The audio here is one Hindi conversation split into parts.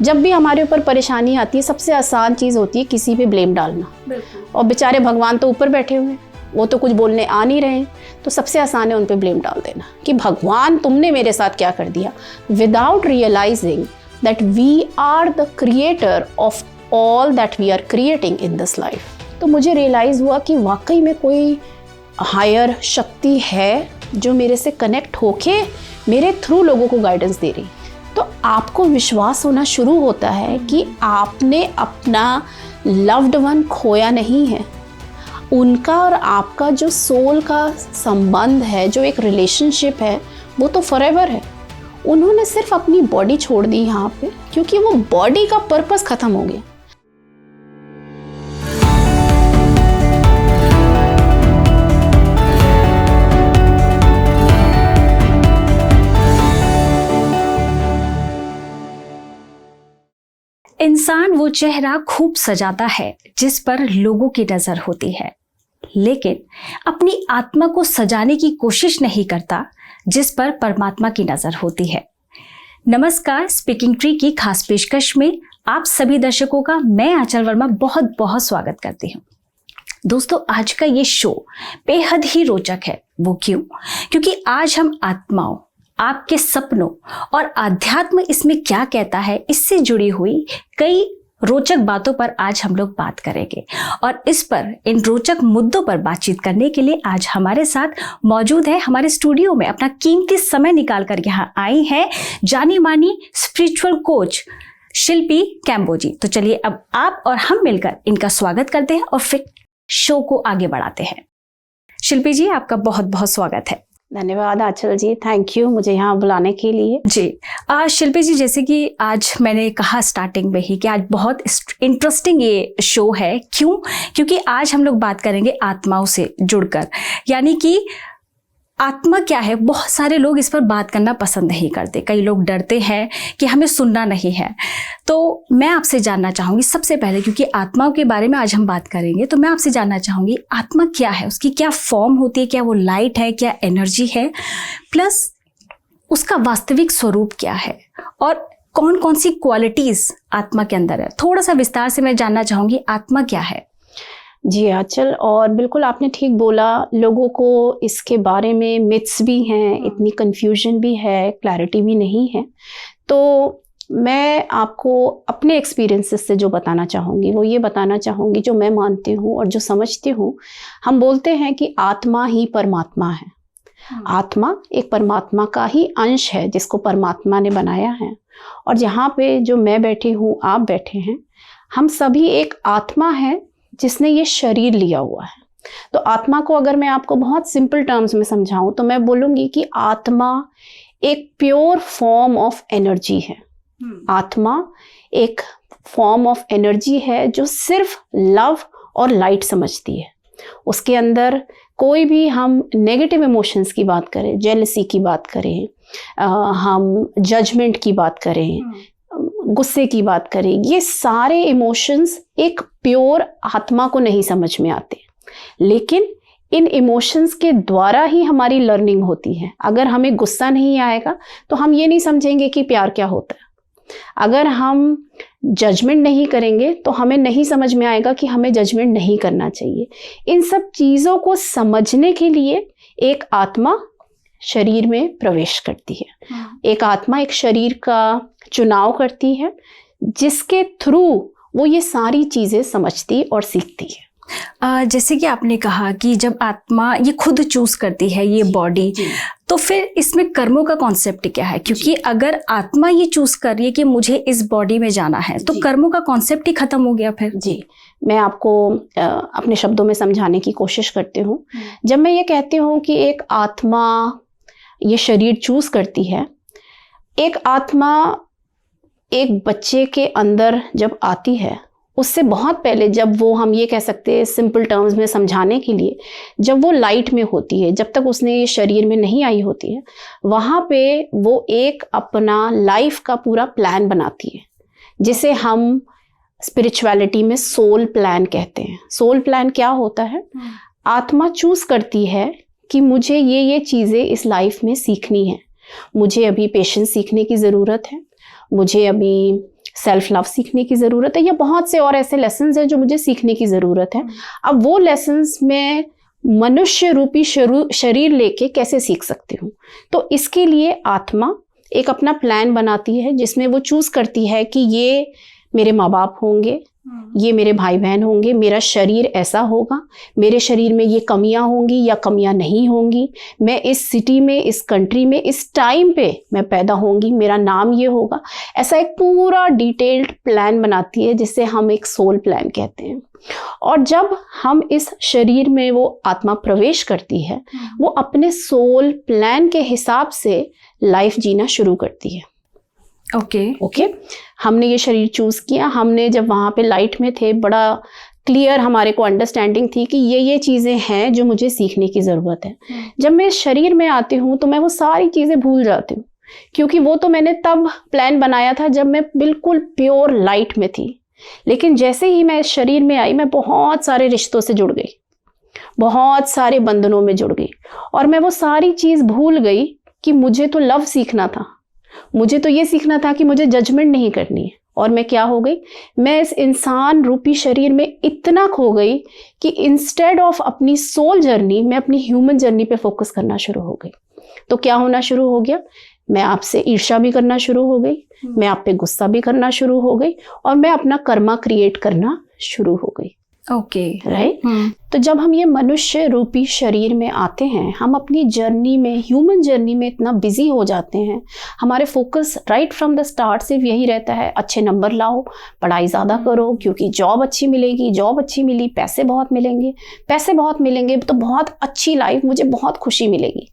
जब भी हमारे ऊपर परेशानी आती है, सबसे आसान चीज़ होती है किसी पे ब्लेम डालना। और बेचारे भगवान तो ऊपर बैठे हुए हैं, वो तो कुछ बोलने आ नहीं रहे हैं, तो सबसे आसान है उन पे ब्लेम डाल देना कि भगवान तुमने मेरे साथ क्या कर दिया, without realising that we are the creator of all that we are creating in this life. तो मुझे रियलाइज़ हुआ कि वाकई में कोई हायर शक्ति है जो मेरे से कनेक्ट होके मेरे थ्रू लोगों को गाइडेंस दे रही। तो आपको विश्वास होना शुरू होता है कि आपने अपना लव्ड वन खोया नहीं है। उनका और आपका जो सोल का संबंध है, जो एक रिलेशनशिप है, वो तो फॉरएवर है। उन्होंने सिर्फ अपनी बॉडी छोड़ दी यहाँ पे, क्योंकि वो बॉडी का पर्पस खत्म हो गया। इंसान वो चेहरा खूब सजाता है जिस पर लोगों की नजर होती है, लेकिन अपनी आत्मा को सजाने की कोशिश नहीं करता जिस पर परमात्मा की नजर होती है। नमस्कार, स्पीकिंग ट्री की खास पेशकश में आप सभी दर्शकों का मैं आंचल वर्मा बहुत बहुत स्वागत करती हूँ। दोस्तों, आज का ये शो बेहद ही रोचक है। वो क्यों? क्योंकि आज हम आत्माओं, आपके सपनों और आध्यात्म इसमें क्या कहता है, इससे जुड़ी हुई कई रोचक बातों पर आज हम लोग बात करेंगे। और इस पर, इन रोचक मुद्दों पर बातचीत करने के लिए आज हमारे साथ मौजूद है, हमारे स्टूडियो में अपना कीमती समय निकाल कर यहाँ आई है जानी मानी स्पिरिचुअल कोच शिल्पी कैम्बोजी। तो चलिए अब आप और हम मिलकर इनका स्वागत करते हैं और फिर शो को आगे बढ़ाते हैं। शिल्पी जी, आपका बहुत बहुत स्वागत है। धन्यवाद आंचल जी, थैंक यू मुझे यहाँ बुलाने के लिए। जी शिल्पी जी, जैसे कि आज मैंने कहा स्टार्टिंग में ही कि आज बहुत इंटरेस्टिंग ये शो है। क्यों? क्योंकि आज हम लोग बात करेंगे आत्माओं से जुड़कर, यानी कि आत्मा क्या है। बहुत सारे लोग इस पर बात करना पसंद नहीं करते, कई लोग डरते हैं कि हमें सुनना नहीं है। तो मैं आपसे जानना चाहूँगी सबसे पहले, क्योंकि आत्माओं के बारे में आज हम बात करेंगे, तो मैं आपसे जानना चाहूँगी आत्मा क्या है, उसकी क्या फॉर्म होती है, क्या वो लाइट है, क्या एनर्जी है, प्लस उसका वास्तविक स्वरूप क्या है और कौन कौन सी क्वालिटीज़ आत्मा के अंदर है। थोड़ा सा विस्तार से मैं जानना चाहूँगी आत्मा क्या है। जी आंचल, और बिल्कुल आपने ठीक बोला, लोगों को इसके बारे में मिथ्स भी हैं, इतनी कन्फ्यूजन भी है, क्लैरिटी भी नहीं है। तो मैं आपको अपने एक्सपीरियंसेस से जो बताना चाहूँगी वो ये बताना चाहूँगी जो मैं मानती हूँ और जो समझती हूँ। हम बोलते हैं कि आत्मा ही परमात्मा है। आत्मा एक परमात्मा का ही अंश है जिसको परमात्मा ने बनाया है। और जहाँ पे जो मैं बैठी हूँ, आप बैठे हैं, हम सभी एक आत्मा है जिसने ये शरीर लिया हुआ है। तो आत्मा को अगर मैं आपको बहुत सिंपल टर्म्स में समझाऊं तो मैं बोलूँगी कि आत्मा एक प्योर फॉर्म ऑफ एनर्जी है। आत्मा एक फॉर्म ऑफ एनर्जी है जो सिर्फ लव और लाइट समझती है। उसके अंदर कोई भी हम नेगेटिव इमोशंस की बात करें, जेलसी की बात करें, हम जजमेंट की बात करें, गुस्से की बात करें, ये सारे इमोशंस एक प्योर आत्मा को नहीं समझ में आते। लेकिन इन इमोशंस के द्वारा ही हमारी लर्निंग होती है। अगर हमें गुस्सा नहीं आएगा तो हम ये नहीं समझेंगे कि प्यार क्या होता है। अगर हम जजमेंट नहीं करेंगे तो हमें नहीं समझ में आएगा कि हमें जजमेंट नहीं करना चाहिए। इन सब चीज़ों को समझने के लिए एक आत्मा शरीर में प्रवेश करती है। एक आत्मा एक शरीर का चुनाव करती है जिसके थ्रू वो ये सारी चीज़ें समझती और सीखती है। जैसे कि आपने कहा कि जब आत्मा ये खुद चूज करती है ये बॉडी, तो फिर इसमें कर्मों का कॉन्सेप्ट क्या है? क्योंकि अगर आत्मा ये चूज कर रही है कि मुझे इस बॉडी में जाना है, तो कर्मों का कॉन्सेप्ट ही खत्म हो गया फिर। जी, मैं आपको अपने शब्दों में समझाने की कोशिश करती हूँ। जब मैं ये कहती हूँ कि एक आत्मा ये शरीर चूज करती है, एक आत्मा एक बच्चे के अंदर जब आती है, उससे बहुत पहले, जब वो, हम ये कह सकते हैं सिंपल टर्म्स में समझाने के लिए, जब वो लाइट में होती है, जब तक उसने ये शरीर में नहीं आई होती है, वहाँ पे वो एक अपना लाइफ का पूरा प्लान बनाती है, जिसे हम स्पिरिचुअलिटी में सोल प्लान कहते हैं। सोल प्लान क्या होता है? आत्मा चूज करती है कि मुझे ये चीज़ें इस लाइफ में सीखनी है। मुझे अभी पेशेंस सीखने की ज़रूरत है, मुझे अभी सेल्फ लव सीखने की ज़रूरत है, या बहुत से और ऐसे लेसन्स हैं जो मुझे सीखने की ज़रूरत है। अब वो लेसन्स मैं मनुष्य रूपी शरीर लेके कैसे सीख सकती हूँ? तो इसके लिए आत्मा एक अपना प्लान बनाती है जिसमें वो चूज़ करती है कि ये मेरे माँ बाप होंगे, ये मेरे भाई बहन होंगे, मेरा शरीर ऐसा होगा, मेरे शरीर में ये कमियां होंगी या कमियां नहीं होंगी, मैं इस सिटी में, इस कंट्री में, इस टाइम पे मैं पैदा होंगी, मेरा नाम ये होगा। ऐसा एक पूरा डिटेल्ड प्लान बनाती है जिसे हम एक सोल प्लान कहते हैं। और जब हम इस शरीर में वो आत्मा प्रवेश करती है, वो अपने सोल प्लान के हिसाब से लाइफ जीना शुरू करती है। ओके हमने ये शरीर चूज किया, हमने जब वहाँ पे लाइट में थे बड़ा क्लियर हमारे को अंडरस्टैंडिंग थी कि ये चीज़ें हैं जो मुझे सीखने की ज़रूरत है। जब मैं इस शरीर में आती हूँ तो मैं वो सारी चीज़ें भूल जाती हूँ, क्योंकि वो तो मैंने तब प्लान बनाया था जब मैं बिल्कुल प्योर लाइट में थी। लेकिन जैसे ही मैं इस शरीर में आई, मैं बहुत सारे रिश्तों से जुड़ गई, बहुत सारे बंधनों में जुड़ गई, और मैं वो सारी चीज़ भूल गई कि मुझे तो लव सीखना था, मुझे तो ये सीखना था कि मुझे जजमेंट नहीं करनी है। और मैं क्या हो गई, मैं इस इंसान रूपी शरीर में इतना खो गई कि इंस्टेड ऑफ अपनी सोल जर्नी मैं अपनी ह्यूमन जर्नी पे फोकस करना शुरू हो गई। तो क्या होना शुरू हो गया, मैं आपसे ईर्ष्या भी करना शुरू हो गई, मैं आप पे गुस्सा भी करना शुरू हो गई, और मैं अपना कर्मा क्रिएट करना शुरू हो गई। राइट। तो जब हम ये मनुष्य रूपी शरीर में आते हैं, हम अपनी जर्नी में, ह्यूमन जर्नी में इतना बिजी हो जाते हैं, हमारे focus right from the start सिर्फ यही रहता है, अच्छे नंबर लाओ, पढ़ाई ज़्यादा करो, क्योंकि जॉब अच्छी मिलेगी, जॉब अच्छी मिली, पैसे बहुत मिलेंगे, पैसे बहुत मिलेंगे तो बहुत अच्छी लाइफ, मुझे बहुत खुशी मिलेगी।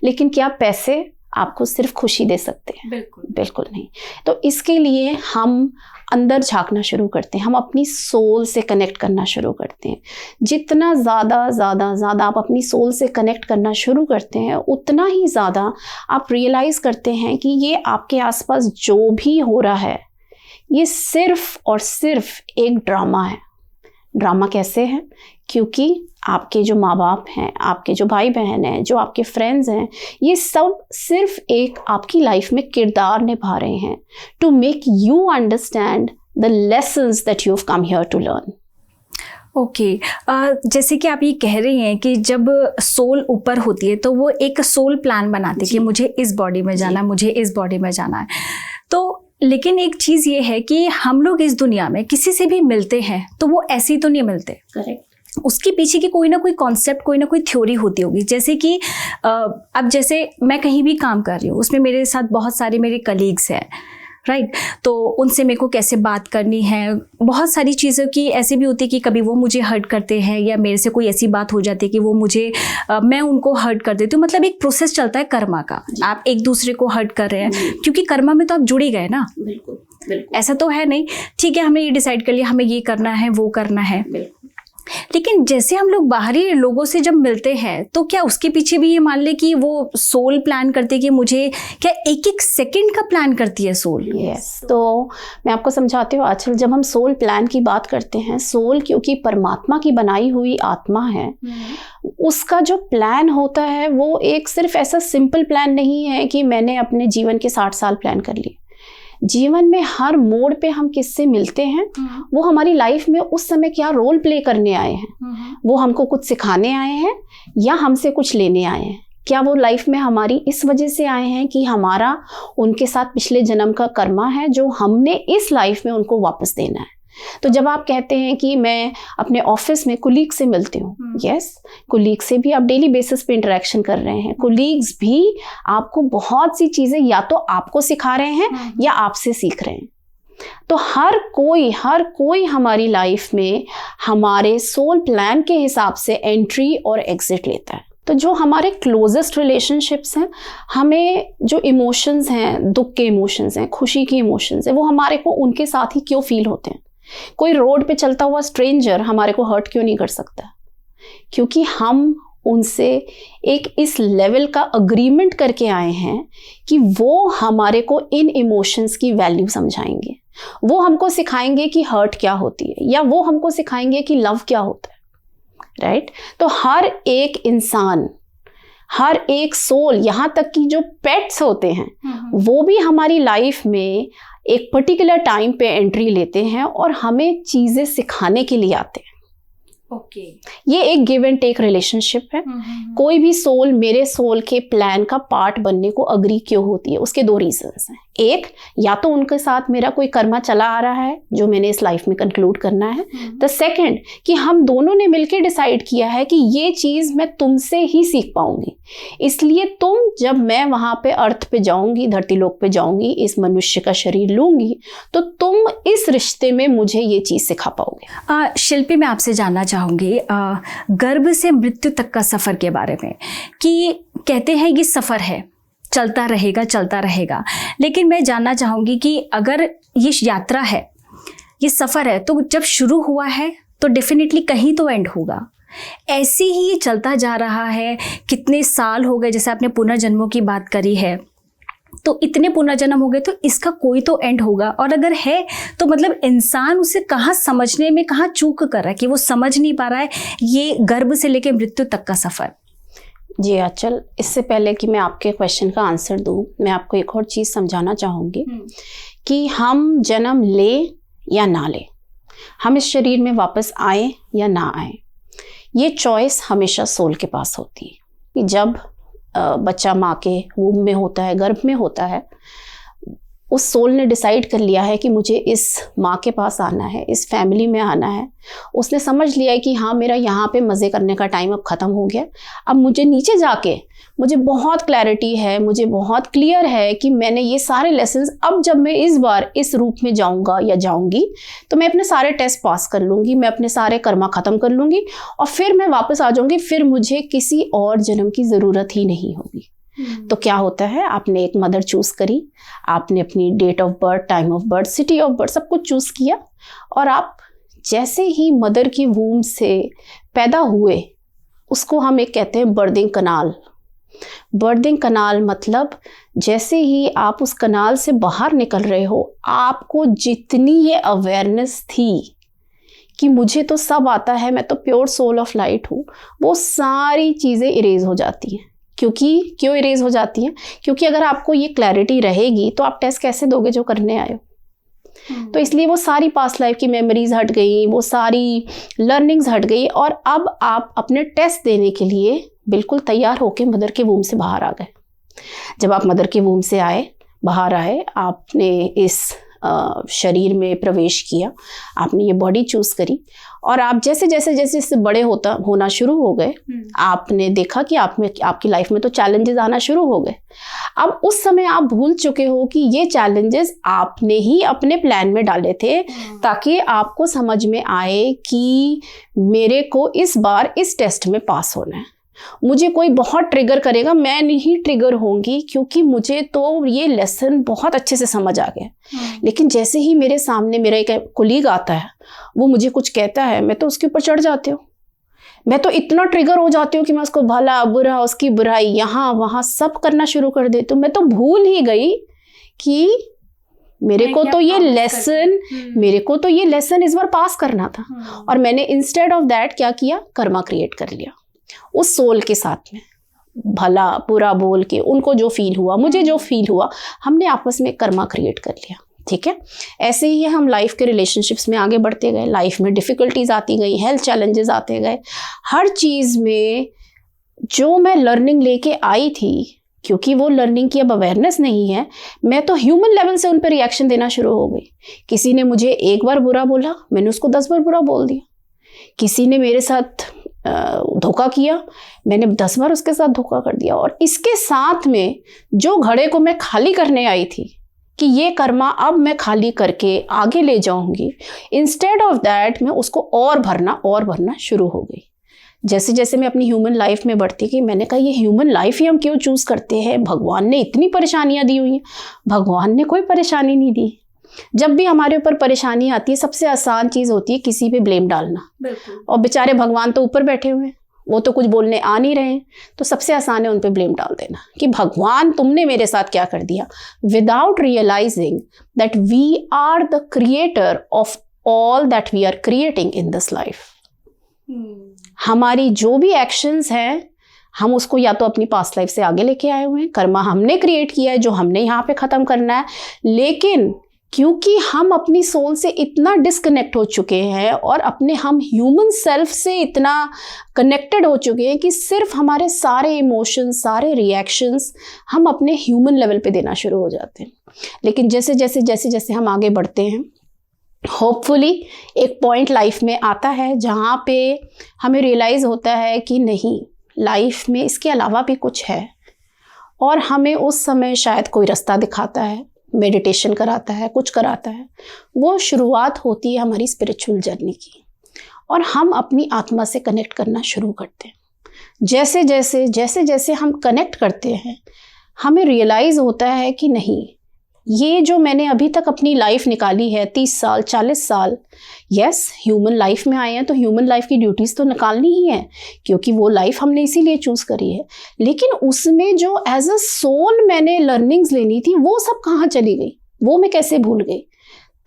लेकिन क्या पैसे आपको सिर्फ खुशी दे सकते हैं? बिल्कुल नहीं। तो इसके लिए हम अंदर झांकना शुरू करते हैं, हम अपनी सोल से कनेक्ट करना शुरू करते हैं। जितना ज़्यादा आप अपनी सोल से कनेक्ट करना शुरू करते हैं, उतना ही ज़्यादा आप रियलाइज़ करते हैं कि ये आपके आसपास जो भी हो रहा है, ये सिर्फ और सिर्फ एक ड्रामा है। ड्रामा कैसे है? क्योंकि आपके जो माँ बाप हैं, आपके जो भाई बहन हैं, जो आपके फ्रेंड्स हैं, ये सब सिर्फ एक आपकी लाइफ में किरदार निभा रहे हैं to make you understand the lessons that you have come here to learn. Okay, जैसे कि आप ये कह रही हैं कि जब सोल ऊपर होती है तो वो एक सोल प्लान बनाती है कि मुझे इस बॉडी में जाना है, मुझे इस बॉडी में जाना है। तो लेकिन एक चीज़ ये है कि हम लोग इस दुनिया में किसी से भी मिलते हैं तो वो ऐसे ही तो नहीं मिलते। करेक्ट। उसके पीछे की कोई ना कोई कॉन्सेप्ट, कोई ना कोई थ्योरी होती होगी। जैसे कि अब जैसे मैं कहीं भी काम कर रही हूँ, उसमें मेरे साथ बहुत सारे मेरे कलीग्स हैं, राइट। तो उनसे मेरे को कैसे बात करनी है, बहुत सारी चीज़ों की ऐसी भी होती है कि कभी वो मुझे हर्ट करते हैं या मेरे से कोई ऐसी बात हो जाती है कि वो मुझे मैं उनको हर्ट कर देती हूँ। मतलब एक प्रोसेस चलता है कर्मा का, आप एक दूसरे को हर्ट कर रहे हैं क्योंकि कर्मा में तो आप जुड़ ही गए ना। बिल्कुल। ऐसा तो है नहीं, ठीक है हमने ये डिसाइड कर लिया हमें ये करना है, वो करना है। लेकिन जैसे हम लोग बाहरी लोगों से जब मिलते हैं तो क्या उसके पीछे भी ये मान ले कि वो सोल प्लान करती है कि मुझे क्या एक एक सेकंड का प्लान करती है सोल? यस। तो मैं आपको समझाती हूँ आजकल, जब हम सोल प्लान की बात करते हैं, सोल क्योंकि परमात्मा की बनाई हुई आत्मा है, उसका जो प्लान होता है वो एक सिर्फ ऐसा सिंपल प्लान नहीं है कि मैंने अपने जीवन के 60 साल प्लान कर लिए। जीवन में हर मोड़ पे हम किससे मिलते हैं, वो हमारी लाइफ में उस समय क्या रोल प्ले करने आए हैं, वो हमको कुछ सिखाने आए हैं या हमसे कुछ लेने आए हैं। क्या वो लाइफ में हमारी इस वजह से आए हैं कि हमारा उनके साथ पिछले जन्म का कर्मा है जो हमने इस लाइफ में उनको वापस देना है। तो जब आप कहते हैं कि मैं अपने ऑफिस में कुलीग से मिलती हूँ, यस, कुलीग से भी आप डेली बेसिस पे इंटरेक्शन कर रहे हैं। कुलीग्स भी आपको बहुत सी चीज़ें या तो आपको सिखा रहे हैं या आपसे सीख रहे हैं। तो हर कोई हमारी लाइफ में हमारे सोल प्लान के हिसाब से एंट्री और एग्जिट लेता है। तो जो हमारे क्लोजेस्ट रिलेशनशिप्स हैं, हमें जो इमोशंस हैं, दुख के इमोशंस हैं, खुशी के इमोशंस हैं, वो हमारे को उनके साथ ही क्यों फील होते हैं। कोई रोड पे चलता हुआ स्ट्रेंजर हमारे को हर्ट क्यों नहीं कर सकता? क्योंकि हम उनसे एक इस लेवल का अग्रीमेंट करके आए हैं कि वो हमारे को इन इमोशंस की वैल्यू समझाएंगे, वो हमको सिखाएंगे कि हर्ट क्या होती है, या वो हमको सिखाएंगे कि लव क्या होता है, राइट। तो हर एक इंसान, हर एक सोल, यहाँ तक कि जो पेट्स होते हैं, वो भी हमारी लाइफ में एक पर्टिकुलर टाइम पे एंट्री लेते हैं और हमें चीज़ें सिखाने के लिए आते हैं। ओके। ये एक गिव एंड टेक रिलेशनशिप है। कोई भी सोल मेरे सोल के प्लान का पार्ट बनने को अग्री क्यों होती है, उसके 2 रीजंस हैं। एक, या तो उनके साथ मेरा कोई कर्मा चला आ रहा है जो मैंने इस लाइफ में कंक्लूड करना है। द सेकंड, कि हम दोनों ने मिलकर डिसाइड किया है कि ये चीज़ मैं तुमसे ही सीख पाऊंगी, इसलिए तुम, जब मैं वहां पे अर्थ पे जाऊंगी, धरती लोक पे जाऊंगी, इस मनुष्य का शरीर लूंगी, तो तुम इस रिश्ते में मुझे ये चीज़ सिखा पाओगे। शिल्पी, मैं आपसे जानना चाहूँगी गर्भ से मृत्यु तक का सफ़र के बारे में, कि कहते हैं ये सफ़र है, चलता रहेगा, लेकिन मैं जानना चाहूँगी कि अगर ये यात्रा है, ये सफ़र है, तो जब शुरू हुआ है तो डेफिनेटली कहीं तो एंड होगा। ऐसे ही ये चलता जा रहा है, कितने साल हो गए, जैसे आपने पुनर्जन्मों की बात करी है, तो इतने पुनर्जन्म हो गए, तो इसका कोई तो एंड होगा। और अगर है तो मतलब इंसान उसे कहाँ समझने में कहाँ चूक कर रहा है कि वो समझ नहीं पा रहा है ये गर्भ से लेकर मृत्यु तक का सफ़र। जी आंचल, इससे पहले कि मैं आपके क्वेश्चन का आंसर दूं, मैं आपको एक और चीज़ समझाना चाहूँगी कि हम जन्म ले या ना ले, हम इस शरीर में वापस आए या ना आए, ये चॉइस हमेशा सोल के पास होती है। कि जब बच्चा माँ के वूम में होता है, गर्भ में होता है, उस सोल ने डिसाइड कर लिया है कि मुझे इस माँ के पास आना है, इस फैमिली में आना है। उसने समझ लिया है कि हाँ, मेरा यहाँ पे मज़े करने का टाइम अब ख़त्म हो गया, अब मुझे नीचे जाके मुझे बहुत क्लैरिटी है, मुझे बहुत क्लियर है कि मैंने ये सारे लेसन्स, अब जब मैं इस बार इस रूप में जाऊँगा या जाऊँगी तो मैं अपने सारे टेस्ट पास कर लूँगी, मैं अपने सारे कर्मा ख़त्म कर लूँगी और फिर मैं वापस आ जाऊँगी, फिर मुझे किसी और जन्म की ज़रूरत ही नहीं होगी। तो क्या होता है, आपने एक मदर चूज़ करी, आपने अपनी date of birth, time of birth, city of birth सब कुछ चूज़ किया, और आप जैसे ही मदर की वूम से पैदा हुए, उसको हम एक कहते हैं बर्थिंग कनाल। बर्थिंग कनाल मतलब जैसे ही आप उस कनाल से बाहर निकल रहे हो, आपको जितनी ये अवेयरनेस थी कि मुझे तो सब आता है, मैं तो प्योर सोल ऑफ लाइट हूँ, वो सारी चीज़ें इरेज हो जाती हैं। क्यों इरेज हो जाती हैं? क्योंकि अगर आपको ये क्लैरिटी रहेगी तो आप टेस्ट कैसे दोगे जो करने आए हो। तो इसलिए वो सारी पास्ट लाइफ की मेमोरीज हट गई, वो सारी लर्निंग्स हट गई, और अब आप अपने टेस्ट देने के लिए बिल्कुल तैयार होकर मदर के वूम से बाहर आ गए। जब आप मदर के वूम से बाहर आए, आपने इस शरीर में प्रवेश किया, आपने ये बॉडी चूज करी, और आप जैसे जैसे बड़े होना शुरू हो गए, आपने देखा कि आपकी लाइफ में तो चैलेंजेस आना शुरू हो गए। अब उस समय आप भूल चुके हो कि ये चैलेंजेस आपने ही अपने प्लान में डाले थे, ताकि आपको समझ में आए कि मेरे को इस बार इस टेस्ट में पास होना है। मुझे कोई बहुत ट्रिगर करेगा, मैं नहीं ट्रिगर होंगी, क्योंकि मुझे तो ये लेसन बहुत अच्छे से समझ आ गया। लेकिन जैसे ही मेरे सामने मेरा एक कोलीग आता है, वो मुझे कुछ कहता है, मैं तो उसके ऊपर चढ़ जाती हूँ। मैं तो इतना ट्रिगर हो जाती हूँ कि मैं उसको भला बुरा, उसकी बुराई यहाँ वहाँ सब करना शुरू कर देती हूँ। मैं तो भूल ही गई कि मेरे को तो ये लेसन इस बार पास करना था। और मैंने इंस्टेड ऑफ दैट क्या किया, कर्मा क्रिएट कर लिया उस सोल के साथ में, भला बुरा बोल के उनको जो फील हुआ, मुझे जो फील हुआ, हमने आपस में कर्मा क्रिएट कर लिया। ठीक है, ऐसे ही हम लाइफ के रिलेशनशिप्स में आगे बढ़ते गए, लाइफ में डिफ़िकल्टीज आती गई, हेल्थ चैलेंजेस आते गए, हर चीज़ में जो मैं लर्निंग लेके आई थी, क्योंकि वो लर्निंग की अब अवेयरनेस नहीं है, मैं तो ह्यूमन लेवल से उन पर रिएक्शन देना शुरू हो गई। किसी ने मुझे एक बार बुरा बोला, मैंने उसको 10 बार बुरा बोल दिया। किसी ने मेरे साथ धोखा किया, मैंने 10 बार उसके साथ धोखा कर दिया। और इसके साथ में जो घड़े को मैं खाली करने आई थी कि ये कर्मा अब मैं खाली करके आगे ले जाऊंगी, इंस्टेड ऑफ दैट मैं उसको और भरना शुरू हो गई। जैसे जैसे मैं अपनी ह्यूमन लाइफ में बढ़ती गई, मैंने कहा ये ह्यूमन लाइफ ही हम क्यों चूज़ करते हैं? भगवान ने इतनी परेशानियां दी हुई हैं। भगवान ने कोई परेशानी नहीं दी। जब भी हमारे ऊपर परेशानी आती है, सबसे आसान चीज़ होती है किसी पे ब्लेम डालना। और बेचारे भगवान तो ऊपर बैठे हुए हैं, वो तो कुछ बोलने आ नहीं रहे हैं, तो सबसे आसान है उन पे ब्लेम डाल देना कि भगवान तुमने मेरे साथ क्या कर दिया, without realising that we are the creator of all that we are creating in this life. हमारी जो भी एक्शंस हैं, हम उसको या तो अपनी पास्ट लाइफ से आगे लेके आए हुए हैं, कर्मा हमने क्रिएट किया है जो हमने यहाँ पे ख़त्म करना है। लेकिन क्योंकि हम अपनी सोल से इतना डिस्कनेक्ट हो चुके हैं और अपने हम ह्यूमन सेल्फ से इतना कनेक्टेड हो चुके हैं कि सिर्फ हमारे सारे इमोशंस, सारे रिएक्शंस हम अपने ह्यूमन लेवल पे देना शुरू हो जाते हैं। लेकिन जैसे जैसे जैसे जैसे हम आगे बढ़ते हैं, होपफुली एक पॉइंट लाइफ में आता है जहाँ पे हमें रियलाइज़ होता है कि नहीं, लाइफ में इसके अलावा भी कुछ है। और हमें उस समय शायद कोई रास्ता दिखाता है, मेडिटेशन कराता है, कुछ कराता है। वो शुरुआत होती है हमारी स्पिरिचुअल जर्नी की, और हम अपनी आत्मा से कनेक्ट करना शुरू करते हैं। जैसे जैसे हम कनेक्ट करते हैं, हमें रियलाइज़ होता है कि नहीं, ये जो मैंने अभी तक अपनी लाइफ निकाली है 30 साल 40 साल, यस ह्यूमन लाइफ में आए हैं तो ह्यूमन लाइफ की ड्यूटीज़ तो निकालनी ही है, क्योंकि वो लाइफ हमने इसीलिए चूज़ करी है। लेकिन उसमें जो एज अ सोल मैंने लर्निंग्स लेनी थी, वो सब कहाँ चली गई, वो मैं कैसे भूल गई?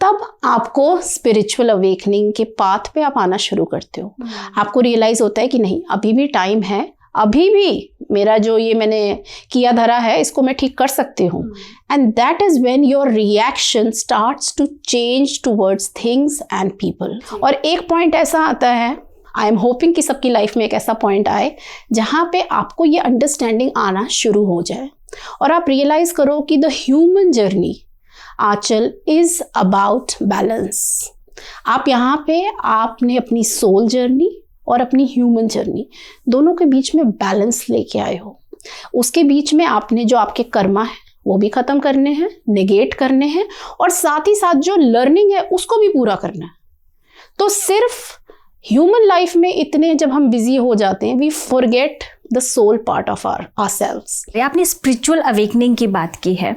तब आपको स्पिरिचुअल अवेकनिंग के पाथ पे आप आना शुरू करते हो। आपको रियलाइज़ होता है कि नहीं, अभी भी टाइम है, अभी भी मेरा जो ये मैंने किया धरा है इसको मैं ठीक कर सकती हूँ। And that is when your reaction starts to change towards things and people. और एक पॉइंट ऐसा आता है, आई एम होपिंग कि सबकी लाइफ में एक ऐसा पॉइंट आए जहाँ पे आपको ये अंडरस्टैंडिंग आना शुरू हो जाए और आप रियलाइज करो कि the human journey Aanchal is about balance. आप यहाँ पे आपने अपनी सोल जर्नी और अपनी ह्यूमन जर्नी दोनों के बीच में बैलेंस लेके आए हो। उसके बीच में आपने जो आपके कर्मा है वो भी ख़त्म करने हैं, नेगेट करने हैं, और साथ ही साथ जो लर्निंग है उसको भी पूरा करना है। तो सिर्फ ह्यूमन लाइफ में इतने जब हम बिजी हो जाते हैं, we forget the soul part of ourselves. आपने स्पिरिचुअल अवेकनिंग की बात की है,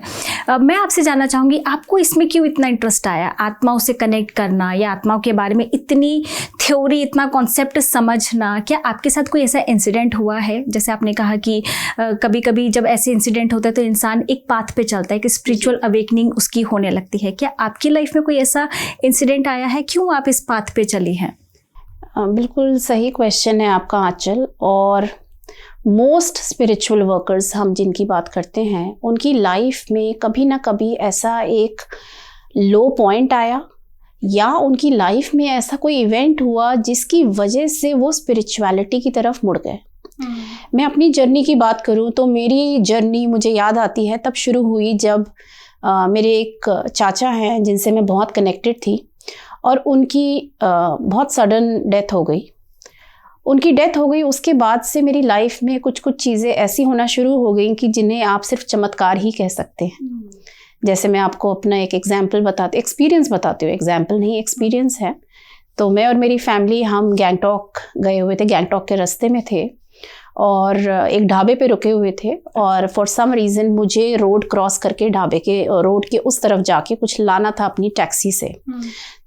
मैं आपसे जानना चाहूँगी आपको इसमें क्यों इतना इंटरेस्ट आया, आत्माओं से कनेक्ट करना या आत्माओं के बारे में इतनी थ्योरी, इतना कॉन्सेप्ट समझना? क्या आपके साथ कोई ऐसा इंसिडेंट हुआ है? जैसे आपने कहा कि कभी कभी जब ऐसे इंसिडेंट होता है तो इंसान एक पाथ पे चलता है कि स्पिरिचुअल अवेकनिंग उसकी होने लगती है। क्या आपकी लाइफ में कोई ऐसा इंसिडेंट आया है? क्यों आप इस पाथ पे चली हैं? बिल्कुल सही क्वेश्चन है आपका आंचल। और मोस्ट स्पिरिचुअल वर्कर्स हम जिनकी बात करते हैं, उनकी लाइफ में कभी ना कभी ऐसा एक लो पॉइंट आया या उनकी लाइफ में ऐसा कोई इवेंट हुआ जिसकी वजह से वो स्पिरिचुअलिटी की तरफ मुड़ गए। मैं अपनी जर्नी की बात करूं तो मेरी जर्नी मुझे याद आती है तब शुरू हुई जब मेरे एक चाचा हैं जिनसे मैं बहुत कनेक्टेड थी, और उनकी बहुत सडन डेथ हो गई। उनकी डेथ हो गई, उसके बाद से मेरी लाइफ में कुछ कुछ चीज़ें ऐसी होना शुरू हो गई कि जिन्हें आप सिर्फ चमत्कार ही कह सकते हैं। जैसे मैं आपको अपना एक एक्सपीरियंस बताती हूँ, एग्जाम्पल नहीं, एक्सपीरियंस है। तो मैं और मेरी फैमिली हम गैंगटॉक गए हुए थे, गैंगटॉक के रास्ते में थे और एक ढाबे पे रुके हुए थे, और फॉर सम रीज़न मुझे रोड क्रॉस करके ढाबे के रोड के उस तरफ जाके कुछ लाना था अपनी टैक्सी से।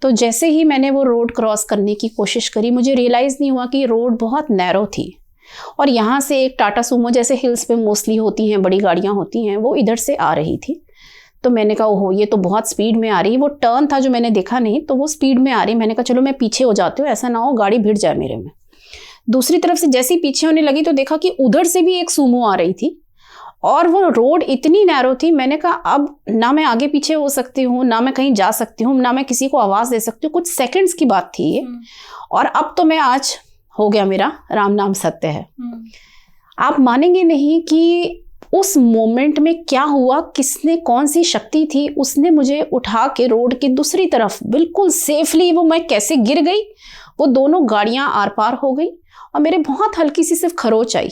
तो जैसे ही मैंने वो रोड क्रॉस करने की कोशिश करी, मुझे रियलाइज़ नहीं हुआ कि रोड बहुत नैरो थी और यहाँ से एक टाटा सूमो, जैसे हिल्स पे मोस्टली होती हैं बड़ी गाड़ियाँ होती हैं, वो इधर से आ रही थी। तो मैंने कहा ओहो, ये तो बहुत स्पीड में आ रही है। वो टर्न था जो मैंने देखा नहीं, तो वो स्पीड में आ रही। मैंने कहा चलो मैं पीछे हो जाती हूँ, ऐसा ना हो गाड़ी भिड़ जाए मेरे में। दूसरी तरफ से जैसे ही पीछे होने लगी तो देखा कि उधर से भी एक सूमो आ रही थी और वो रोड इतनी नैरो थी। मैंने कहा अब ना मैं आगे पीछे हो सकती हूँ, ना मैं कहीं जा सकती हूँ, ना मैं किसी को आवाज़ दे सकती हूँ। कुछ सेकंड्स की बात थी ये, और अब तो मैं आज हो गया, मेरा राम नाम सत्य है। आप मानेंगे नहीं कि उस मोमेंट में क्या हुआ, किसने, कौन सी शक्ति थी, उसने मुझे उठा के रोड के दूसरी तरफ बिल्कुल सेफली, वो मैं कैसे गिर गई, वो दोनों गाड़ियाँ आर पार हो गई और मेरे बहुत हल्की सी सिर्फ खरोच आई।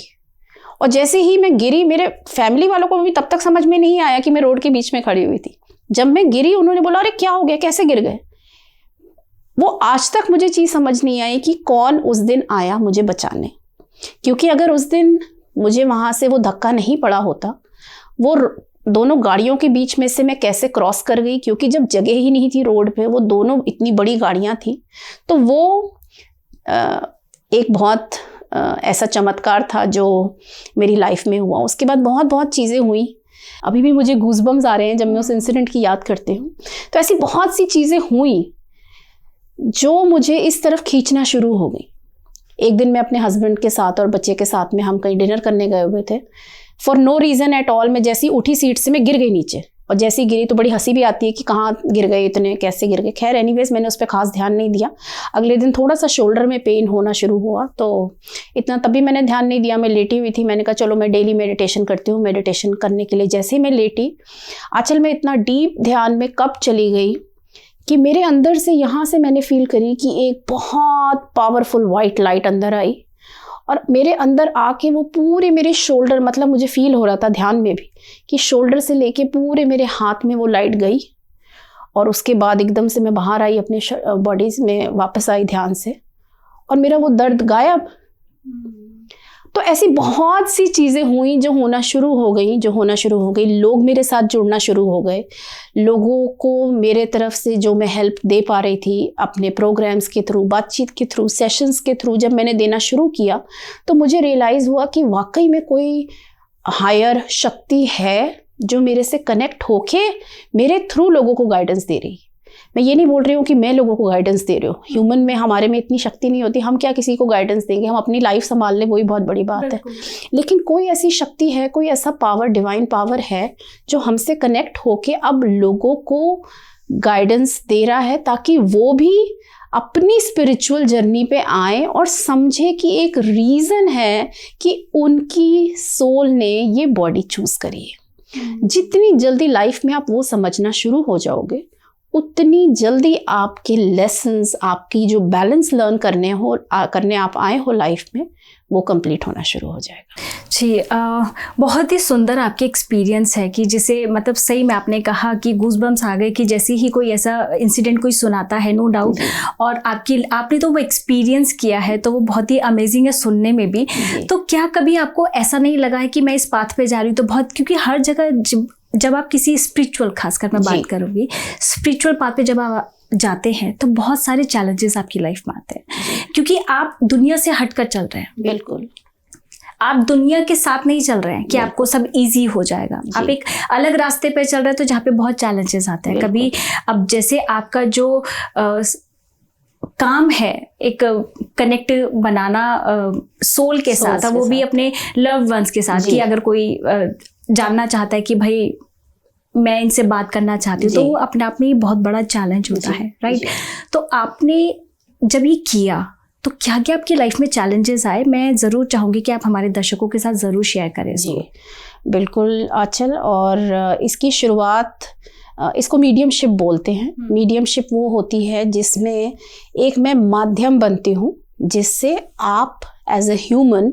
और जैसे ही मैं गिरी, मेरे फैमिली वालों को भी तब तक समझ में नहीं आया कि मैं रोड के बीच में खड़ी हुई थी। जब मैं गिरी उन्होंने बोला अरे क्या हो गया, कैसे गिर गए। वो आज तक मुझे चीज़ समझ नहीं आई कि कौन उस दिन आया मुझे बचाने, क्योंकि अगर उस दिन मुझे वहाँ से वो धक्का नहीं पड़ा होता, वो दोनों गाड़ियों के बीच में से मैं कैसे क्रॉस कर गई, क्योंकि जब जगह ही नहीं थी रोड पे, वो दोनों इतनी बड़ी गाड़ियाँ थी। तो वो एक बहुत ऐसा चमत्कार था जो मेरी लाइफ में हुआ। उसके बाद बहुत बहुत चीज़ें हुई, अभी भी मुझे गूज़बम्स आ रहे हैं जब मैं उस इंसिडेंट की याद करती हूँ। तो ऐसी बहुत सी चीज़ें हुई जो मुझे इस तरफ खींचना शुरू हो गई। एक दिन मैं अपने हस्बैंड के साथ और बच्चे के साथ में हम कहीं डिनर करने गए हुए थे। For no reason at all मैं जैसी उठी सीट से मैं गिर गई नीचे। और जैसे ही गिरी तो बड़ी हंसी भी आती है कि कहाँ गिर गए इतने, कैसे गिर गए। खैर एनीवेज मैंने उस पर खास ध्यान नहीं दिया। अगले दिन थोड़ा सा शोल्डर में पेन होना शुरू हुआ, तो इतना तभी मैंने ध्यान नहीं दिया। मैं लेटी हुई थी, मैंने कहा चलो मैं डेली मेडिटेशन करती हूँ। मेडिटेशन करने के लिए जैसे ही मैं लेटी, आंचल में इतना डीप ध्यान में कब चली गई कि मेरे अंदर से, यहाँ से मैंने फील करी कि एक बहुत पावरफुल वाइट लाइट अंदर आई और मेरे अंदर आके वो पूरे मेरे शोल्डर, मतलब मुझे फील हो रहा था ध्यान में भी कि शोल्डर से लेके पूरे मेरे हाथ में वो लाइट गई। और उसके बाद एकदम से मैं बाहर आई, अपने बॉडी में वापस आई ध्यान से, और मेरा वो दर्द गायब। तो ऐसी बहुत सी चीज़ें हुई जो होना शुरू हो गई। लोग मेरे साथ जुड़ना शुरू हो गए। लोगों को मेरे तरफ से जो मैं हेल्प दे पा रही थी अपने प्रोग्राम्स के थ्रू, बातचीत के थ्रू, सेशंस के थ्रू, जब मैंने देना शुरू किया तो मुझे रियलाइज़ हुआ कि वाकई में कोई हायर शक्ति है जो मेरे से कनेक्ट होके मेरे थ्रू लोगों को गाइडेंस दे रही। मैं ये नहीं बोल रही हूँ कि मैं लोगों को गाइडेंस दे रही हूँ। ह्यूमन में हमारे में इतनी शक्ति नहीं होती, हम क्या किसी को गाइडेंस देंगे, हम अपनी लाइफ संभाल लें, वही बहुत बड़ी बात है। लेकिन कोई ऐसी शक्ति है, कोई ऐसा पावर, डिवाइन पावर है जो हमसे कनेक्ट होके अब लोगों को गाइडेंस दे रहा है, ताकि वो भी अपनी स्पिरिचुअल जर्नी पे आए और समझे कि एक रीज़न है कि उनकी सोल ने ये बॉडी चूज करी है। जितनी जल्दी लाइफ में आप वो समझना शुरू हो जाओगे, उतनी जल्दी आपके लेसन्स, आपकी जो बैलेंस लर्न करने आप आए हो लाइफ में, वो कंप्लीट होना शुरू हो जाएगा। जी, बहुत ही सुंदर आपके एक्सपीरियंस है कि जिसे मतलब सही में आपने कहा कि गूज़बम्स आ गए कि जैसे ही कोई ऐसा इंसिडेंट कोई सुनाता है, नो डाउट, और आपने तो वो एक्सपीरियंस किया है, तो वो बहुत ही अमेजिंग है सुनने में भी। तो क्या कभी आपको ऐसा नहीं लगा है कि मैं इस पाथ पे जा रही हूँ, तो बहुत, क्योंकि हर जगह जब आप किसी स्पिरिचुअल, खासकर मैं बात करूँगी स्पिरिचुअल पाथ पे जब आप जाते हैं तो बहुत सारे चैलेंजेस आपकी लाइफ में आते हैं, क्योंकि आप दुनिया से हटकर चल रहे हैं। बिल्कुल, आप दुनिया के साथ नहीं चल रहे हैं कि आपको सब इजी हो जाएगा। आप एक अलग रास्ते पे चल रहे हैं, तो जहाँ पे बहुत चैलेंजेस आते हैं। कभी अब जैसे आपका जो काम है एक कनेक्ट बनाना सोल के साथ, वो भी अपने लव्ड वंस के साथ, कि अगर कोई जानना चाहता है कि भाई मैं इनसे बात करना चाहती हूँ, तो वो अपने आप में बहुत बड़ा चैलेंज होता है, राइट? तो आपने जब ये किया तो क्या क्या आपकी लाइफ में चैलेंजेस आए? मैं ज़रूर चाहूँगी कि आप हमारे दर्शकों के साथ ज़रूर शेयर करें। जी बिल्कुल आंचल, और इसकी शुरुआत, इसको मीडियमशिप बोलते हैं। मीडियमशिप वो होती है जिसमें एक मैं माध्यम बनती हूँ, जिससे आप एज अ ह्यूमन,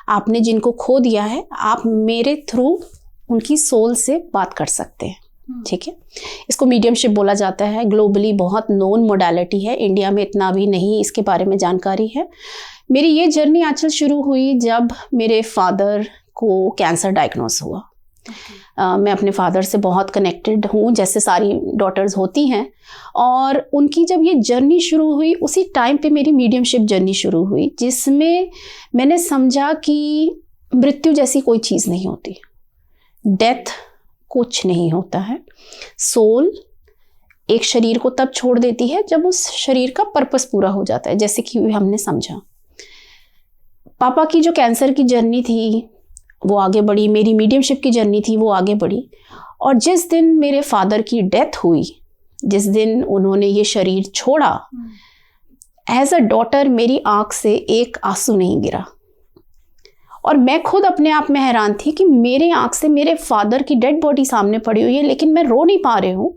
आपने जिनको खो दिया है, आप मेरे थ्रू उनकी सोल से बात कर सकते हैं। ठीक है, इसको मीडियमशिप बोला जाता है। ग्लोबली बहुत नोन मोडालिटी है, इंडिया में इतना भी नहीं इसके बारे में जानकारी है। मेरी ये जर्नी आंचल शुरू हुई जब मेरे फादर को कैंसर डायग्नोस हुआ। मैं अपने फादर से बहुत कनेक्टेड हूँ, जैसे सारी डॉटर्स होती हैं, और उनकी जब ये जर्नी शुरू हुई, उसी टाइम पे मेरी मीडियमशिप जर्नी शुरू हुई, जिसमें मैंने समझा कि मृत्यु जैसी कोई चीज़ नहीं होती, डेथ कुछ नहीं होता है। सोल एक शरीर को तब छोड़ देती है जब उस शरीर का पर्पस पूरा हो जाता है, जैसे कि हमने समझा। पापा की जो कैंसर की जर्नी थी वो आगे बढ़ी, मेरी मीडियमशिप की जर्नी थी वो आगे बढ़ी, और जिस दिन मेरे फादर की डेथ हुई, जिस दिन उन्होंने ये शरीर छोड़ा, एज अ डॉटर मेरी आंख से एक आंसू नहीं गिरा। और मैं खुद अपने आप में हैरान थी कि मेरे आंख से मेरे फादर की डेड बॉडी सामने पड़ी हुई है, लेकिन मैं रो नहीं पा रही हूँ।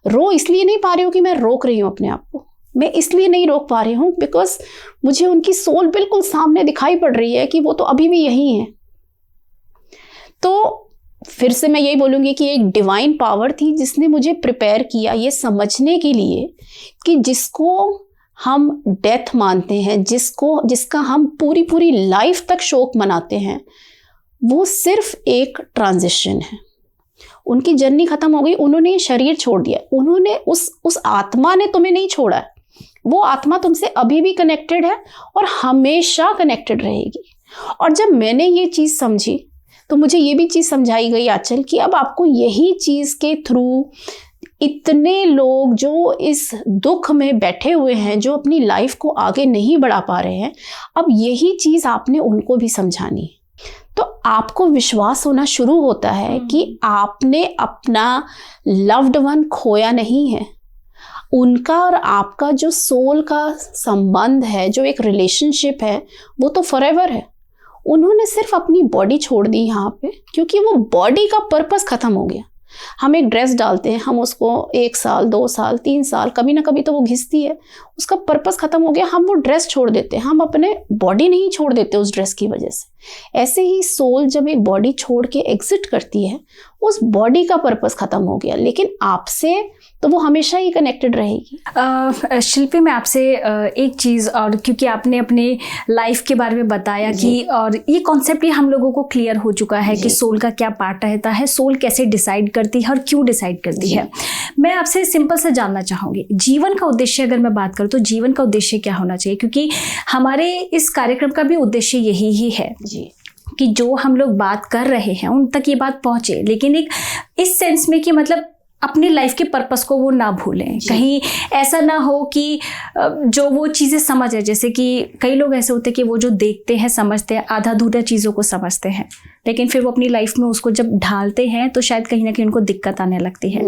रो इसलिए नहीं पा रही हूँ कि मैं रोक रही हूँ अपने आप को, मैं इसलिए नहीं रोक पा रही हूँ बिकॉज मुझे उनकी सोल बिल्कुल सामने दिखाई पड़ रही है कि वो तो अभी भी यही है। तो फिर से मैं यही बोलूँगी कि एक डिवाइन पावर थी जिसने मुझे प्रिपेयर किया ये समझने के लिए कि जिसको हम डेथ मानते हैं, जिसका हम पूरी लाइफ तक शोक मनाते हैं, वो सिर्फ एक ट्रांजिशन है। उनकी जर्नी खत्म हो गई, उन्होंने शरीर छोड़ दिया, उन्होंने उस आत्मा ने तुम्हें नहीं छोड़ा है, वो आत्मा तुमसे अभी भी कनेक्टेड है और हमेशा कनेक्टेड रहेगी। और जब मैंने ये चीज़ समझी तो मुझे ये भी चीज़ समझाई गई आंचल कि अब आपको यही चीज़ के थ्रू इतने लोग जो इस दुख में बैठे हुए हैं, जो अपनी लाइफ को आगे नहीं बढ़ा पा रहे हैं, अब यही चीज़ आपने उनको भी समझानी। तो आपको विश्वास होना शुरू होता है कि आपने अपना लव्ड वन खोया नहीं है। उनका और आपका जो सोल का संबंध है, जो एक रिलेशनशिप है, वो तो फॉरएवर है। उन्होंने सिर्फ अपनी बॉडी छोड़ दी यहाँ पे, क्योंकि वो बॉडी का पर्पस खत्म हो गया। हम एक ड्रेस डालते हैं, हम उसको 1 साल 2 साल 3 साल कभी ना कभी तो वो घिसती है, उसका पर्पस खत्म हो गया, हम वो ड्रेस छोड़ देते हैं, हम अपने बॉडी नहीं छोड़ देते उस ड्रेस की वजह से। ऐसे ही सोल जब एक बॉडी छोड़ के एग्जिट करती है, उस बॉडी का पर्पस खत्म हो गया, लेकिन आपसे तो वो हमेशा ही कनेक्टेड रहेगी। शिल्पी, मैं आपसे एक चीज़, और क्योंकि आपने अपने लाइफ के बारे में बताया कि, और ये कॉन्सेप्ट ही हम लोगों को क्लियर हो चुका है कि सोल का क्या पार्ट रहता है, सोल कैसे डिसाइड करती है और क्यों डिसाइड करती है। मैं आपसे सिंपल से जानना चाहूँगी, जीवन का उद्देश्य अगर मैं बात करूँ तो जीवन का उद्देश्य क्या होना चाहिए? क्योंकि हमारे इस कार्यक्रम का भी उद्देश्य यही ही है कि जो हम लोग बात कर रहे हैं उन तक ये बात पहुंचे, लेकिन एक इस सेंस में कि मतलब अपनी लाइफ के पर्पस को वो ना भूलें। कहीं ऐसा ना हो कि जो वो चीज़ें समझ है, जैसे कि कई लोग ऐसे होते हैं कि वो जो देखते हैं समझते हैं, आधा अधूरा चीज़ों को समझते हैं, लेकिन फिर वो अपनी लाइफ में उसको जब ढालते हैं तो शायद कहीं ना कहीं उनको दिक्कत आने लगती है।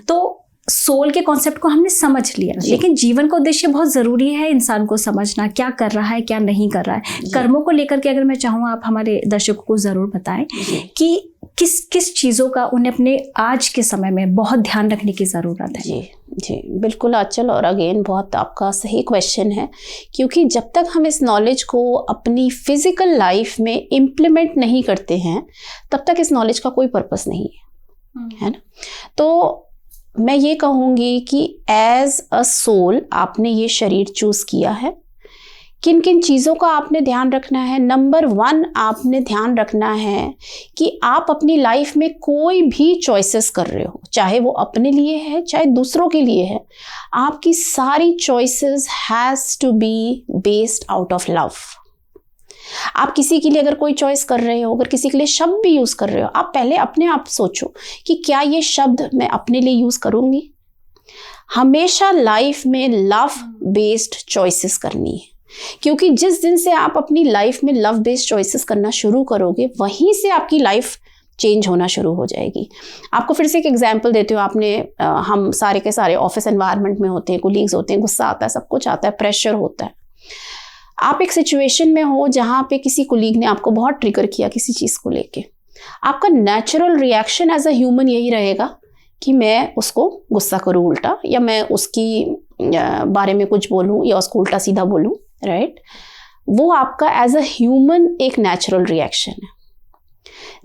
तो सोल के कॉन्सेप्ट को हमने समझ लिया, लेकिन जीवन का उद्देश्य बहुत ज़रूरी है इंसान को समझना, क्या कर रहा है क्या नहीं कर रहा है। कर्मों को लेकर के अगर मैं चाहूँ, आप हमारे दर्शकों को ज़रूर बताएं कि किस किस चीज़ों का उन्हें अपने आज के समय में बहुत ध्यान रखने की ज़रूरत है। जी बिल्कुल आंचल, और अगेन बहुत आपका सही क्वेश्चन है, क्योंकि जब तक हम इस नॉलेज को अपनी फिजिकल लाइफ में इम्प्लीमेंट नहीं करते हैं, तब तक इस नॉलेज का कोई पर्पस नहीं है ना। तो मैं ये कहूँगी कि एज अ सोल आपने ये शरीर चूज़ किया है। किन किन चीज़ों का आपने ध्यान रखना है? नंबर 1, आपने ध्यान रखना है कि आप अपनी लाइफ में कोई भी चॉइसेस कर रहे हो, चाहे वो अपने लिए है चाहे दूसरों के लिए है, आपकी सारी choices has to be based out of love. आप किसी के लिए अगर कोई चॉइस कर रहे हो, अगर किसी के लिए शब्द भी यूज़ कर रहे हो, आप पहले अपने आप सोचो कि क्या ये शब्द मैं अपने लिए यूज़ करूँगी। हमेशा लाइफ में लव बेस्ड चॉइसेस करनी है, क्योंकि जिस दिन से आप अपनी लाइफ में लव बेस्ड चॉइसेस करना शुरू करोगे, वहीं से आपकी लाइफ चेंज होना शुरू हो जाएगी। आपको फिर से एक एग्जांपल देती हूँ। हम सारे के सारे ऑफिस एनवायरनमेंट में होते हैं, कोलीग्स होते हैं, गुस्सा आता है, सब कुछ आता है, प्रेशर होता है। आप एक सिचुएशन में हो जहाँ पे किसी कोलीग ने आपको बहुत ट्रिगर किया किसी चीज़ को लेके, आपका natural reaction as a human यही रहेगा कि मैं उसको गुस्सा करूँ उल्टा, या मैं उसकी बारे में कुछ बोलूँ या उसको उल्टा सीधा बोलूँ, राइट। वो आपका एज अ ह्यूमन एक नेचुरल रिएक्शन है।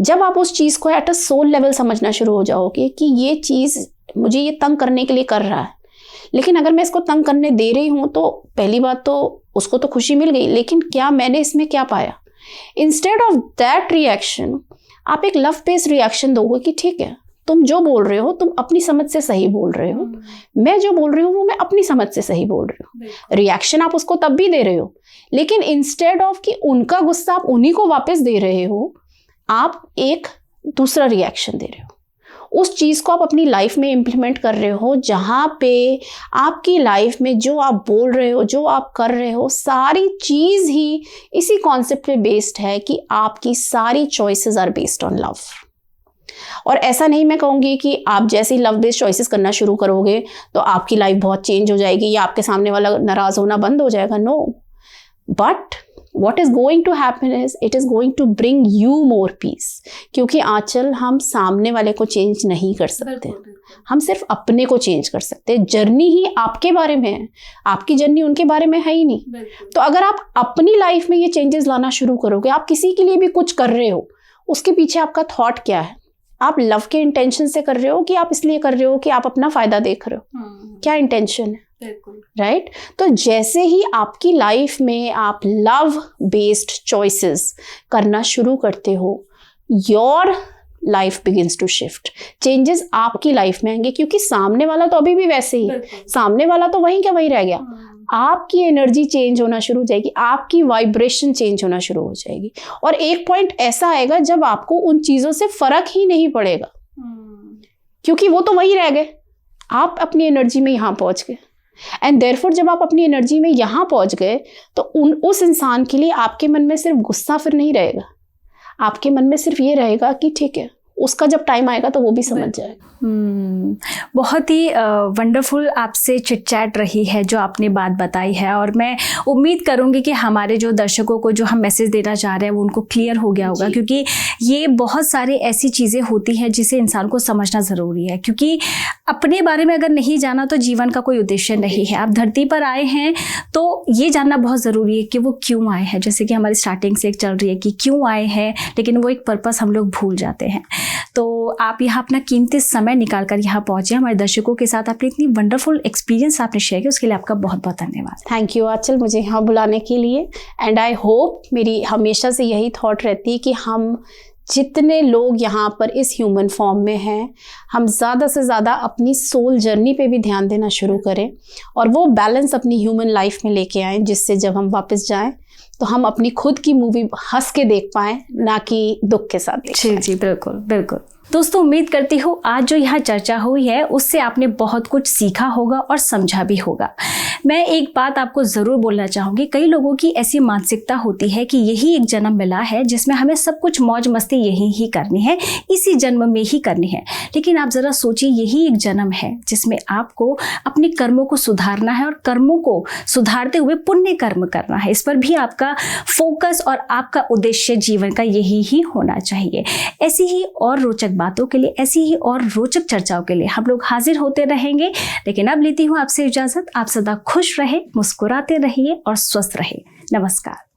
जब आप उस चीज़ को एट अ सोल लेवल समझना शुरू हो जाओगे कि ये चीज़ मुझे ये तंग करने के लिए कर रहा है, लेकिन अगर मैं इसको तंग करने दे रही हूँ तो पहली बात तो उसको तो खुशी मिल गई, लेकिन क्या मैंने इसमें क्या पाया? इंस्टेड ऑफ दैट रिएक्शन आप एक लव बेस्ड रिएक्शन दोगे कि ठीक है, तुम जो बोल रहे हो तुम अपनी समझ से सही बोल रहे हो, मैं जो बोल रही हूँ वो मैं अपनी समझ से सही बोल रही हूँ। रिएक्शन आप उसको तब भी दे रहे हो, लेकिन इंस्टेड ऑफ कि उनका गुस्सा आप उन्हीं को वापस दे रहे हो, आप एक दूसरा रिएक्शन दे रहे हो। उस चीज़ को आप अपनी लाइफ में इम्प्लीमेंट कर रहे हो, जहाँ पे आपकी लाइफ में जो आप बोल रहे हो, जो आप कर रहे हो, सारी चीज़ ही इसी कॉन्सेप्ट पे बेस्ड है कि आपकी सारी choices are based on love. और ऐसा नहीं मैं कहूँगी कि आप जैसे ही लव बेस्ड चॉइसेस करना शुरू करोगे तो आपकी लाइफ बहुत चेंज हो जाएगी या आपके सामने वाला नाराज़ होना बंद हो जाएगा। No, but what is going to happen is it is going to bring you more peace, क्योंकि आंचल हम सामने वाले को चेंज नहीं कर सकते, हम सिर्फ अपने को चेंज कर सकते हैं। जर्नी ही आपके बारे में है, आपकी जर्नी उनके बारे में है ही नहीं। तो अगर आप अपनी लाइफ में ये चेंजेस लाना शुरू करोगे, आप किसी के लिए भी कुछ कर रहे हो, उसके पीछे आपका थॉट क्या है? आप लव के इंटेंशन से कर रहे हो कि आप इसलिए कर रहे हो कि आप अपना फायदा देख रहे हो? क्या इंटेंशन है? राइट। तो जैसे ही आपकी लाइफ में आप लव बेस्ड चॉइसेस करना शुरू करते हो, your life begins to shift. Changes आपकी लाइफ में आएंगे, क्योंकि सामने वाला तो अभी भी वैसे ही, सामने वाला तो वहीं क्या वहीं रह गया। आपकी एनर्जी चेंज होना शुरू हो जाएगी, आपकी वाइब्रेशन चेंज होना शुरू हो जाएगी, और एक पॉइंट ऐसा आएगा जब आपको उन चीज़ों से फर्क ही नहीं पड़ेगा, क्योंकि वो तो वहीं रह गए, आप अपनी एनर्जी में यहाँ पहुँच गए। एंड देयरफॉर जब आप अपनी एनर्जी में यहाँ पहुँच गए तो उस इंसान के लिए आपके मन में सिर्फ गुस्सा फिर नहीं रहेगा, आपके मन में सिर्फ ये रहेगा कि ठीक है, उसका जब टाइम आएगा तो वो भी समझ जाए। बहुत ही वंडरफुल आपसे चिट चैट रही है जो आपने बात बताई है, और मैं उम्मीद करूंगी कि हमारे जो दर्शकों को जो हम मैसेज देना चाह रहे हैं वो उनको क्लियर हो गया होगा, क्योंकि ये बहुत सारी ऐसी चीज़ें होती हैं जिसे इंसान को समझना ज़रूरी है। क्योंकि अपने बारे में अगर नहीं जाना तो जीवन का कोई उद्देश्य नहीं है। आप धरती पर आए हैं तो ये जानना बहुत ज़रूरी है कि वो क्यों आए हैं। जैसे कि हमारी स्टार्टिंग से एक चल रही है कि क्यों आए हैं, लेकिन वो एक पर्पस हम लोग भूल जाते हैं। तो आप यहाँ अपना कीमती समय निकाल कर यहाँ पहुँचे, हमारे दर्शकों के साथ अपनी इतनी वंडरफुल एक्सपीरियंस आपने शेयर किया, उसके लिए आपका बहुत बहुत धन्यवाद। थैंक यू आंचल, मुझे यहाँ बुलाने के लिए। एंड आई होप, मेरी हमेशा से यही थॉट रहती है कि हम जितने लोग यहाँ पर इस ह्यूमन फॉर्म में हैं, हम ज़्यादा से ज़्यादा अपनी सोल जर्नी पे भी ध्यान देना शुरू करें और वो बैलेंस अपनी ह्यूमन लाइफ में लेके आएँ, जिससे जब हम वापस जाएं तो हम अपनी खुद की मूवी हंस के देख पाएं, ना कि दुख के साथ देख पाएं। जी बिल्कुल बिल्कुल। दोस्तों, उम्मीद करती हूँ आज जो यहाँ चर्चा हुई है उससे आपने बहुत कुछ सीखा होगा और समझा भी होगा। मैं एक बात आपको ज़रूर बोलना चाहूँगी, कई लोगों की ऐसी मानसिकता होती है कि यही एक जन्म मिला है जिसमें हमें सब कुछ मौज मस्ती यही ही करनी है, इसी जन्म में ही करनी है। लेकिन आप ज़रा सोचिए, यही एक जन्म है जिसमें आपको अपने कर्मों को सुधारना है और कर्मों को सुधारते हुए पुण्य कर्म करना है। इस पर भी आपका फोकस और आपका उद्देश्य जीवन का यही ही होना चाहिए। ऐसी ही और रोचक बातों के लिए, ऐसी ही और रोचक चर्चाओं के लिए हम लोग हाजिर होते रहेंगे। लेकिन अब लेती हूँ आपसे इजाजत। आप सदा खुश रहे, मुस्कुराते रहिए और स्वस्थ रहे। नमस्कार।